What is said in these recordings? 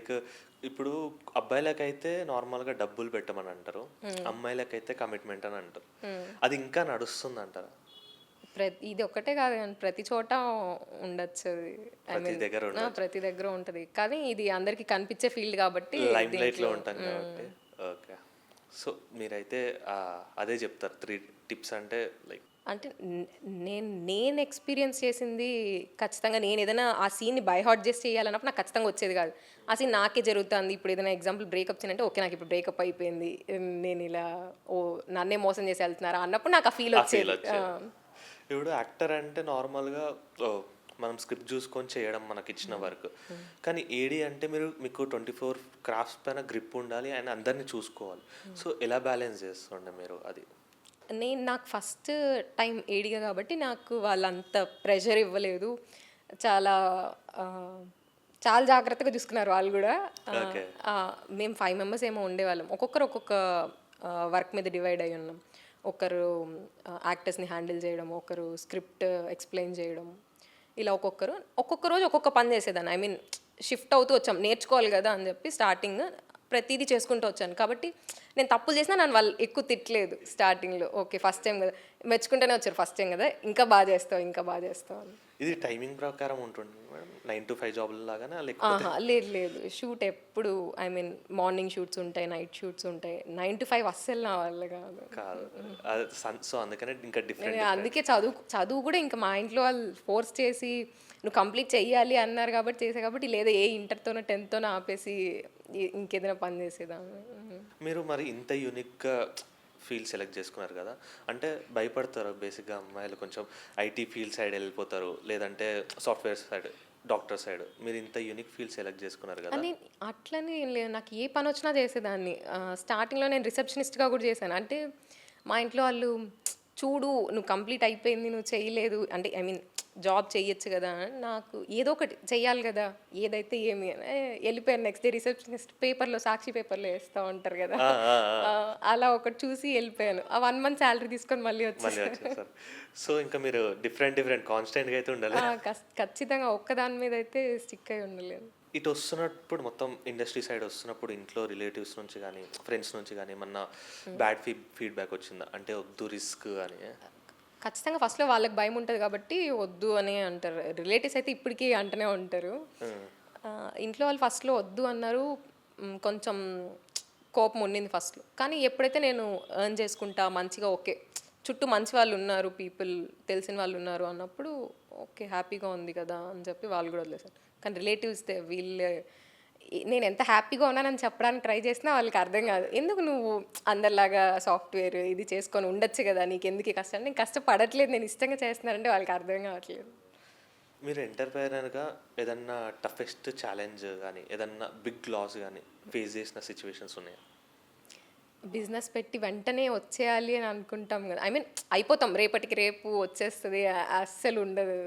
Like ఇప్పుడు అబ్బాయిలకైతే నార్మల్‌గా డబ్బులు పెట్టమని అంటారు. అమ్మాయిలకైతే కమిట్మెంట్ అని అంటారు. అది ఇంకా నడుస్తుందంటారా? ఇది ఒక్కటే కాదు కానీ ప్రతి చోట ఉండొచ్చు అది. ఐ ప్రతి మీన్ దగ్గర ఉండొచ్చు. ప్రతి దగ్గర ఉంటుంది. కానీ ఇది అందరికి కనిపించే ఫీల్డ్ కాబట్టి లైమ్ లైట్‌లో దీంట్లో ఉంటాం కాబట్టి. ఓకే. సో, మీరైతే అదే చెప్తారు 3 టిప్స్ అంటే లైక్ అంటే నేను ఎక్స్పీరియన్స్ చేసింది ఖచ్చితంగా నేను ఏదైనా ఆ సీన్ని బై హార్ట్ చేసి చేయాలన్నప్పుడు నాకు ఖచ్చితంగా వచ్చేది కాదు. ఆ సీన్ నాకే జరుగుతుంది. ఇప్పుడు ఏదైనా ఎగ్జాంపుల్ బ్రేకప్ సీన్ అంటే ఓకే నాకు ఇప్పుడు బ్రేకప్ అయిపోయింది. నేను ఇలా నన్నే మోసం చేసి వెళ్తున్నారా అన్నప్పుడు నాకు ఆ ఫీల్ ఆ ఫీల్ వచ్చేది. వచ్చేది. ఇప్పుడు యాక్టర్ అంటే నార్మల్‌గా మనం స్క్రిప్ట్ చూసుకొని చేయడం మనకిచ్చిన వర్క్. కానీ ఏడీ అంటే మీకు 24 క్రాఫ్ట్స్ పైన గ్రిప్ ఉండాలి అండ్ అందరిని చూసుకోవాలి. సో, ఎలా బ్యాలెన్స్ చేస్తుండే మీరు అది? నాకు ఫస్ట్ టైం ఏడిగా కాబట్టి నాకు వాళ్ళంత ప్రెషర్ ఇవ్వలేదు. చాలా చాలా జాగ్రత్తగా చూసుకున్నారు వాళ్ళు కూడా. ఓకే. మేము 5 మెంబర్స్ ఏమో ఉండేవాళ్ళం. ఒక్కొక్కరు ఒక్కొక్క వర్క్ మీద డివైడ్ అయ్యి ఉన్నాం. ఒకరు యాక్టర్స్ని హ్యాండిల్ చేయడం, ఒకరు స్క్రిప్ట్ ఎక్స్ప్లెయిన్ చేయడం, ఇలా ఒక్కొక్క రోజు ఒక్కొక్క పని చేసేదాన్ని. ఐ మీన్ షిఫ్ట్ అవుతూ వచ్చాం, నేర్చుకోవాలి కదా అని చెప్పి స్టార్టింగ్ ప్రతిదీ చేసుకుంటూ వచ్చాను. కాబట్టి నేను తప్పులు చేసినా నన్ను వాళ్ళు ఎక్కువ తిట్టలేదు స్టార్టింగ్లో. ఓకే ఫస్ట్ టైం కదా, మెచ్చుకుంటూనే వచ్చారు ఫస్ట్ టైం కదా, ఇంకా బాగా చేస్తావు ఇంకా బాగా చేస్తావు అని. ఇది టైమింగ్ ప్రకారం ఉంటుంది మేడం? 9 to 5 జాబ్‌ల లాగానా లేకపోతే? లేదు లేదు, షూట్ ఎప్పుడు ఐ మీన్ మార్నింగ్ షూట్స్ ఉంటాయి, నైట్ షూట్స్ ఉంటాయి. 9 to 5 అస్సలు నా వల్ల కాదు. కాదు. అది సో, అందుకనే ఇంకా డిఫరెంట్ నేను అందుకే చదువు కూడా ఇంకా మా ఇంట్లో వాళ్ళు ఫోర్స్ చేసి నువ్వు కంప్లీట్ చెయ్యాలి అన్నారు కాబట్టి చేసా. కాబట్టి లేదా ఏ ఇంటర్తోనో 10తోనో ఆపేసి ఇంకేదైనా పని చేసేదాన్ని. మీరు మరి ఇంత యూనిక్‌గా ఫీల్డ్ సెలెక్ట్ చేసుకున్నారు కదా! అంటే భయపడతారా బేసిక్‌గా అమ్మాయిలు కొంచెం ఐటీ ఫీల్డ్ సైడ్ వెళ్ళిపోతారు. లేదంటే సాఫ్ట్‌వేర్ సైడ్, డాక్టర్ సైడ్. మీరు ఇంత యూనిక్ ఫీల్డ్ సెలెక్ట్ చేసుకున్నారు కదా! అని అట్లనే ఏం లేదు, నాకు ఏ పని వచ్చినా చేసేదాన్ని. స్టార్టింగ్లో నేను రిసెప్షనిస్ట్గా కూడా చేశాను. అంటే మా ఇంట్లో వాళ్ళు చూడు నువ్వు కంప్లీట్ అయిపోయింది, నువ్వు చేయలేదు అంటే ఐ మీన్ జాబ్ చెయ్యొచ్చు కదా అని. నాకు ఏదో ఒకటి చెయ్యాలి కదా, ఏదైతే ఏమి అని వెళ్ళిపోయాను. నెక్స్ట్ డే రిసెప్షనిస్ట్ పేపర్లో, సాక్షి పేపర్లో వేస్తూ ఉంటారు కదా, ఆ! ఆ! ఆ! అలా ఒకటి చూసి వెళ్ళిపోయాను. ఆ 1 month శాలరీ తీసుకొని మళ్ళీ మళ్ళీ వచ్చేసాను. వచ్చేసారు. సో, ఇంకా మీరు డిఫరెంట్ కాన్స్టెంట్‌గా అయితే ఉండాలి. ఖచ్చితంగా ఒక్కదాని మీద అయితే స్టిక్ అయి ఉండలేదు. ఇటు వస్తున్నప్పుడు మొత్తం ఇండస్ట్రీ సైడ్ వస్తున్నప్పుడు ఇంట్లో రిలేటివ్స్ నుంచి గానీ, ఫ్రెండ్స్ నుంచి గానీ ఏమన్నా బ్యాడ్ ఫీడ్‌బ్యాక్ వచ్చిందా? అంటే వద్దు రిస్క్ అని. ఖచ్చితంగా ఫస్ట్‌లో వాళ్ళకి భయం ఉంటది కాబట్టి వద్దు అనే అంటారు. రిలేటివ్స్ అయితే ఇప్పటికీ అంటనే ఉంటారు. హ్మ్. ఇంట్లో వాళ్ళు ఫస్ట్‌లో వద్దు అన్నారు. కొంచెం కోపం ఉండింది ఫస్ట్‌లో. కానీ ఎప్పుడైతే నేను ఎర్న్ చేసుకుంటా మంచిగా ఓకే, చుట్టూ మంచి వాళ్ళు ఉన్నారు, పీపుల్ తెలిసిన వాళ్ళు ఉన్నారు అన్నప్పుడు ఓకే హ్యాపీగా ఉంది కదా అని చెప్పి వాళ్ళు కూడా వదిలేసారు. కానీ రిలేటివ్స్ వీళ్ళే నేను ఎంత హ్యాపీగా ఉన్నానని చెప్పడానికి ట్రై చేసినా వాళ్ళకి అర్థం కాదు. ఎందుకు నువ్వు అందరిలాగా సాఫ్ట్వేర్ ఇది చేసుకొని ఉండొచ్చు కదా, నీకెందుకు ఈ కష్టం, నేను కష్టపడట్లేదు నేను ఇష్టంగా చేస్తున్నానంటే వాళ్ళకి అర్థం కావట్లేదు. మీరు ఎంటర్‌ప్రెన్యూర్‌గా ఏదన్నా టఫెస్ట్ ఛాలెంజ్ గానీ, ఏదన్నా బిగ్ లాస్ గానీ ఫేస్ చేసిన సిట్యుయేషన్స్ ఉన్నాయా? బిజినెస్ పెట్టి వెంటనే వచ్చేయాలి అని అనుకుంటాం కదా, ఐ మీన్ అయిపోతాం రేపటికి రేపు వచ్చేస్తుంది అస్సలు ఉండదు.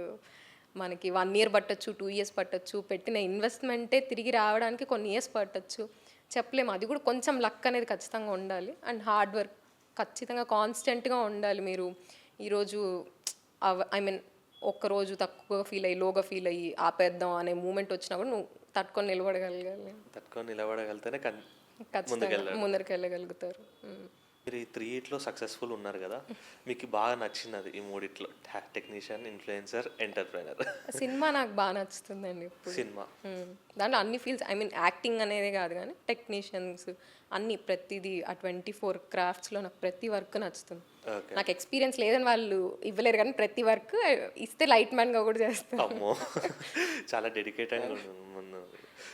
మనకి 1 year పట్టొచ్చు, 2 years పట్టొచ్చు. పెట్టిన ఇన్వెస్ట్మెంటే తిరిగి రావడానికి కొన్ని ఇయర్స్ పట్టొచ్చు, చెప్పలేము. అది కూడా కొంచెం లక్ అనేది ఖచ్చితంగా ఉండాలి అండ్ హార్డ్ వర్క్ ఖచ్చితంగా కాన్స్టెంట్గా ఉండాలి. మీరు ఈరోజు ఐ మీన్ ఒక్కరోజు తక్కువగా ఫీల్ అయ్యి లోగా ఫీల్ అయ్యి ఆపేద్దాం అనే మూమెంట్ వచ్చినా కూడా నువ్వు తట్టుకొని నిలబడగలగాలి. తట్టుకొని నిలబడగలిగితేనే ఖచ్చితంగా ముందుకెళ్ళాలి. ముందరికి వెళ్ళగలుగుతారు. మీరు ఈ 3 ఇట్లో సక్సెస్‌ఫుల్ ఉన్నారు కదా! మీకు బాగా నచ్చినది ఈ మూడిట్లో టెక్నీషియన్, ఇన్‌ఫ్లుయెన్సర్, ఎంటర్‌ప్రెన్యూర్. సినిమా నాకు బాగా నచ్చుతుందండి ఇప్పుడు. సినిమా. దాంట్లో అన్ని ఫీల్డ్స్ ఐ మీన్ యాక్టింగ్ అనేదే కాదు కానీ టెక్నీషియన్స్ అన్ని ప్రతిదీ ఆ 24 క్రాఫ్ట్స్లో నాకు ప్రతి వర్క్ నచ్చుతుంది. ఓకే. నాకు ఎక్స్పీరియన్స్ లేదని వాళ్ళు ఇవ్వలేరు కానీ ప్రతి వర్క్ ఇస్తే లైట్ మ్యాన్గా కూడా చేస్తాను. అమ్మో! చాలా డెడికేటెడ్‌గా ముందు